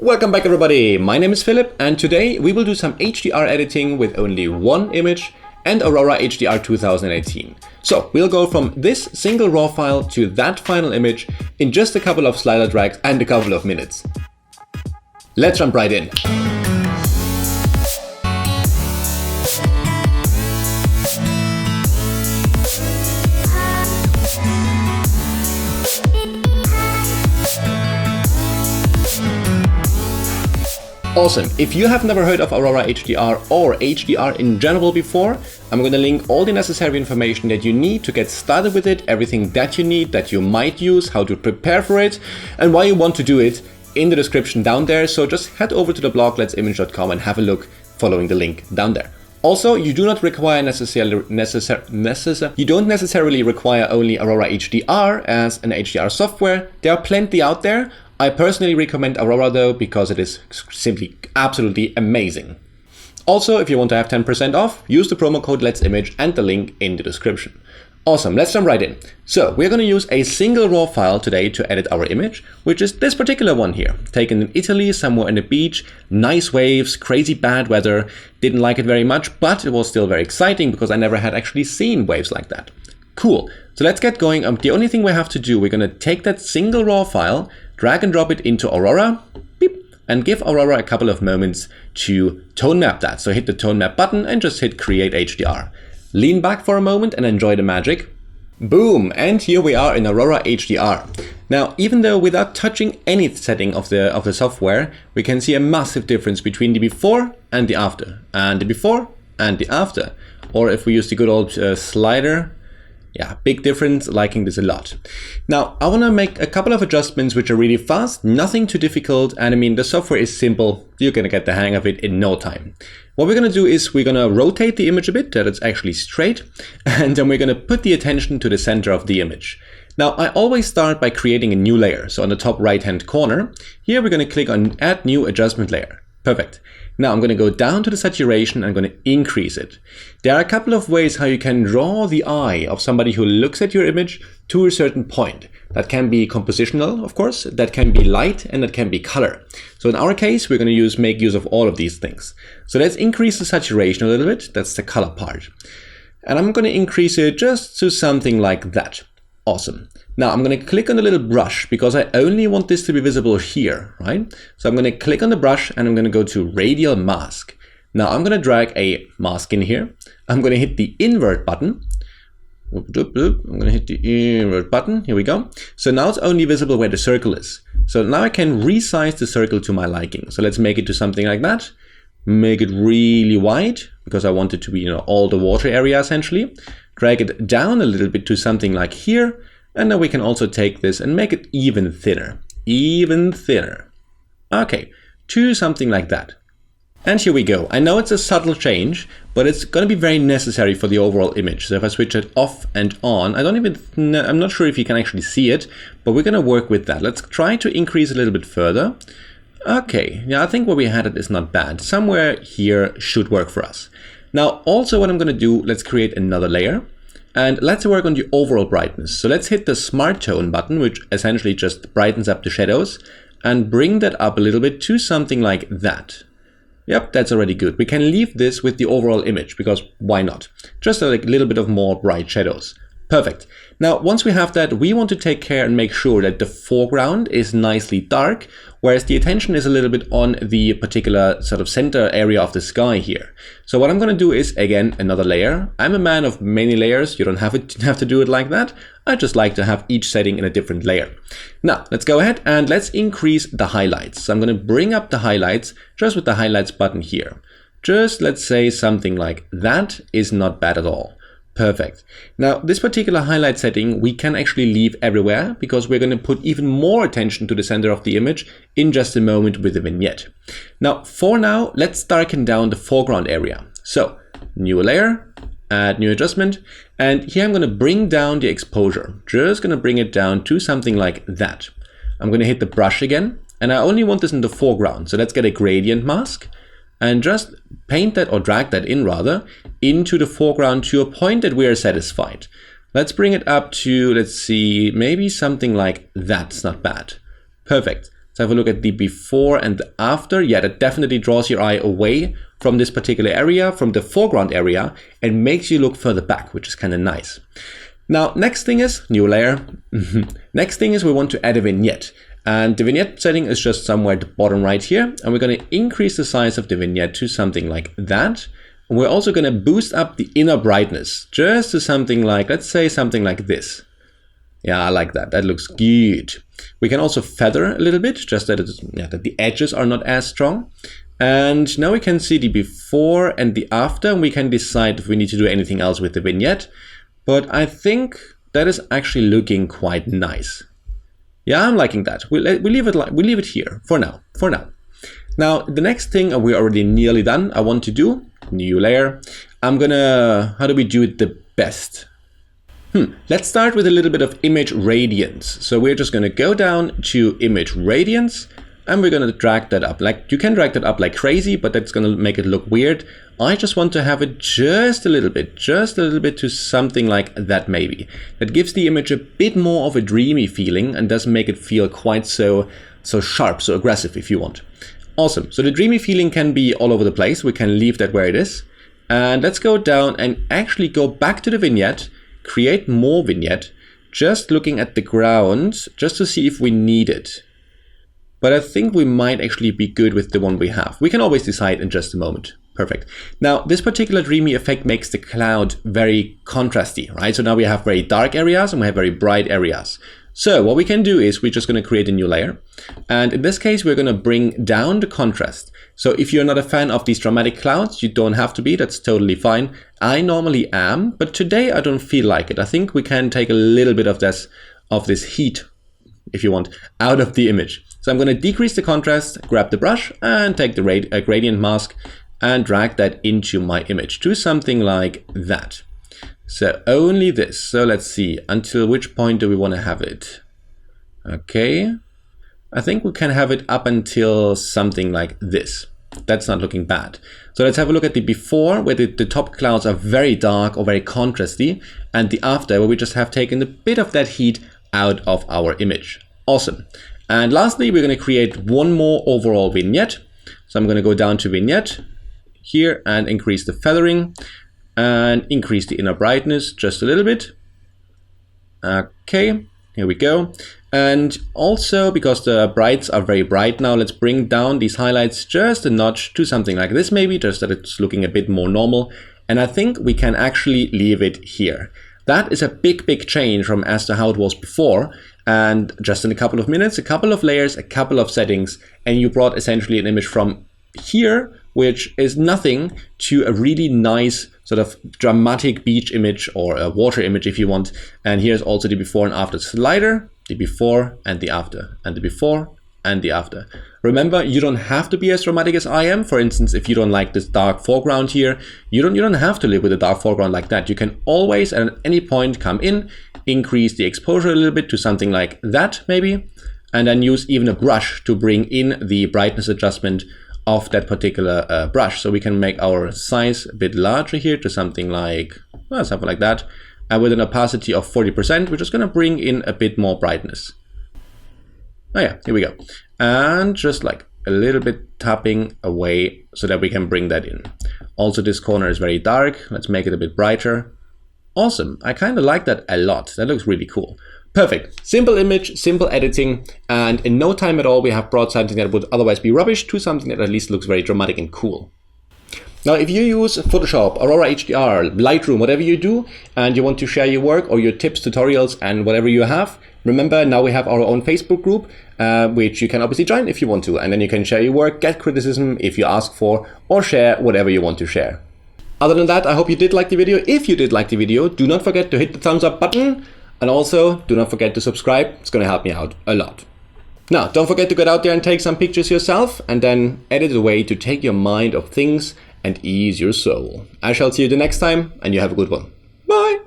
Welcome back everybody, my name is Philip and today we will do some HDR editing with only one image and Aurora HDR 2018. So we'll go from this single raw file to that final image in just a couple of slider drags and a couple of minutes. Let's jump right in. Awesome. If you have never heard of Aurora HDR or HDR in general before, I'm going to link all the necessary information that you need to get started with it, everything that you need, that you might use, how to prepare for it, and why you want to do it in the description down there. So just head over to the blog let'simage.com and have a look following the link down there. Also, you do not require you don't necessarily require only Aurora HDR as an HDR software. There are plenty out there. I personally recommend Aurora though, because it is simply absolutely amazing. Also, if you want to have 10% off, use the promo code let'simage and the link in the description. Awesome, let's jump right in. So we're going to use a single raw file today to edit our image, which is this particular one here, taken in Italy, somewhere on the beach, nice waves, crazy bad weather. Didn't like it very much, but it was still very exciting because I never had actually seen waves like that. Cool, so let's get going. The only thing we have to do, we're going to take that single raw file, drag and drop it into Aurora, beep, and give Aurora a couple of moments to tone map that. So hit the tone map button and just hit create HDR. Lean back for a moment and enjoy the magic. Boom, and here we are in Aurora HDR. Now, even though without touching any setting of the software, we can see a massive difference between the before and the after, and the before and the after. Or if we use the good old slider, yeah, big difference, liking this a lot. Now, I want to make a couple of adjustments which are really fast, nothing too difficult, and I mean, the software is simple, you're going to get the hang of it in no time. What we're going to do is we're going to rotate the image a bit, that it's actually straight, and then we're going to put the attention to the center of the image. Now, I always start by creating a new layer. So on the top right-hand corner, here we're going to click on Add New Adjustment Layer. Perfect. Now I'm going to go down to the saturation and I'm going to increase it. There are a couple of ways how you can draw the eye of somebody who looks at your image to a certain point. That can be compositional, of course, that can be light, and that can be color. So in our case, we're going to make use of all of these things. So let's increase the saturation a little bit. That's the color part. And I'm going to increase it just to something like that. Awesome. Now I'm going to click on the little brush because I only want this to be visible here, right? So I'm going to click on the brush and I'm going to go to radial mask. Now I'm going to drag a mask in here. I'm going to hit the invert button. I'm going to hit the invert button. Here we go. So now it's only visible where the circle is. So now I can resize the circle to my liking. So let's make it to something like that. Make it really wide because I want it to be, all the water area essentially. Drag it down a little bit to something like here. And then we can also take this and make it even thinner. Even thinner. Okay, to something like that. And here we go. I know it's a subtle change, but it's going to be very necessary for the overall image. So if I switch it off and on, I'm not sure if you can actually see it, but we're going to work with that. Let's try to increase a little bit further. Okay, yeah, I think where we had it is not bad. Somewhere here should work for us. Now, also what I'm going to do, let's create another layer. And let's work on the overall brightness. So let's hit the Smart Tone button, which essentially just brightens up the shadows, and bring that up a little bit to something like that. Yep, that's already good. We can leave this with the overall image because why not? Just a little bit of more bright shadows. Perfect. Now, once we have that, we want to take care and make sure that the foreground is nicely dark, whereas the attention is a little bit on the particular sort of center area of the sky here. So what I'm going to do is, again, another layer. I'm a man of many layers. You don't have to do it like that. I just like to have each setting in a different layer. Now, let's go ahead and let's increase the highlights. So I'm going to bring up the highlights just with the highlights button here. Just let's say something like that is not bad at all. Perfect. Now, this particular highlight setting we can actually leave everywhere because we're going to put even more attention to the center of the image in just a moment with the vignette. Now, for now, let's darken down the foreground area. So, new layer, add new adjustment, and here I'm going to bring down the exposure. Just going to bring it down to something like that. I'm going to hit the brush again, and I only want this in the foreground. So let's get a gradient mask. And just paint that, or drag that in rather, into the foreground to a point that we are satisfied. Let's bring it up to, let's see, maybe something like that's not bad. Perfect. Let's have a look at the before and the after. Yeah, that definitely draws your eye away from this particular area, from the foreground area, and makes you look further back, which is kind of nice. Now, next thing is, new layer. Next thing is we want to add a vignette. And the vignette setting is just somewhere at the bottom right here. And we're going to increase the size of the vignette to something like that. And we're also going to boost up the inner brightness just to something like, let's say something like this. Yeah, I like that. That looks good. We can also feather a little bit, just that, that the edges are not as strong. And now we can see the before and the after, and we can decide if we need to do anything else with the vignette. But I think that is actually looking quite nice. Yeah, I'm liking that. We leave it here for now. Now, the next thing, and we're already nearly done, I want to do, new layer. I'm gonna, how do we do it the best? Let's start with a little bit of image radiance. So we're just gonna go down to image radiance, and we're gonna drag that up. Like, you can drag that up like crazy, but that's gonna make it look weird. I just want to have it just a little bit to something like that maybe. That gives the image a bit more of a dreamy feeling and doesn't make it feel quite so sharp, so aggressive if you want. Awesome, so the dreamy feeling can be all over the place. We can leave that where it is. And let's go down and actually go back to the vignette, create more vignette, just looking at the ground, just to see if we need it. But I think we might actually be good with the one we have. We can always decide in just a moment. Perfect. Now, this particular dreamy effect makes the cloud very contrasty, right? So now we have very dark areas and we have very bright areas. So what we can do is we're just going to create a new layer. And in this case, we're going to bring down the contrast. So if you're not a fan of these dramatic clouds, you don't have to be. That's totally fine. I normally am, but today I don't feel like it. I think we can take a little bit of this heat, if you want, out of the image. So I'm going to decrease the contrast, grab the brush and take the gradient mask and drag that into my image to something like that. So only this. So let's see, until which point do we want to have it? Okay, I think we can have it up until something like this. That's not looking bad. So let's have a look at the before, where the top clouds are very dark or very contrasty, and the after, where we just have taken a bit of that heat out of our image. Awesome. And lastly, we're going to create one more overall vignette. So I'm going to go down to vignette here and increase the feathering and increase the inner brightness just a little bit. Okay, here we go. And also, because the brights are very bright now, let's bring down these highlights just a notch to something like this maybe, just that it's looking a bit more normal. And I think we can actually leave it here. That is a big change from as to how it was before. And just in a couple of minutes, a couple of layers, a couple of settings, and you brought essentially an image from here, which is nothing, to a really nice sort of dramatic beach image or a water image if you want. And here's also the before and after slider, the before and the after, and the before and the after. Remember, you don't have to be as dramatic as I am. For instance, if you don't like this dark foreground here, you don't have to live with a dark foreground like that. You can always at any point come in, increase the exposure a little bit to something like that maybe, and then use even a brush to bring in the brightness adjustment of that particular brush. So we can make our size a bit larger here to something like, well, something like that. And with an opacity of 40%, we're just going to bring in a bit more brightness. Oh yeah, here we go. And just like a little bit tapping away so that we can bring that in. Also, this corner is very dark. Let's make it a bit brighter. Awesome. I kind of like that a lot. That looks really cool. Perfect. Simple image, simple editing, and in no time at all we have brought something that would otherwise be rubbish to something that at least looks very dramatic and cool. Now, if you use Photoshop, Aurora HDR, Lightroom, whatever you do, and you want to share your work or your tips, tutorials, and whatever you have, remember, now we have our own Facebook group, which you can obviously join if you want to, and then you can share your work, get criticism if you ask for, or share whatever you want to share. Other than that, I hope you did like the video. If you did like the video, do not forget to hit the thumbs up button, and also do not forget to subscribe. It's going to help me out a lot. Now, don't forget to get out there and take some pictures yourself, and then edit away to take your mind off things and ease your soul. I shall see you the next time, and you have a good one. Bye!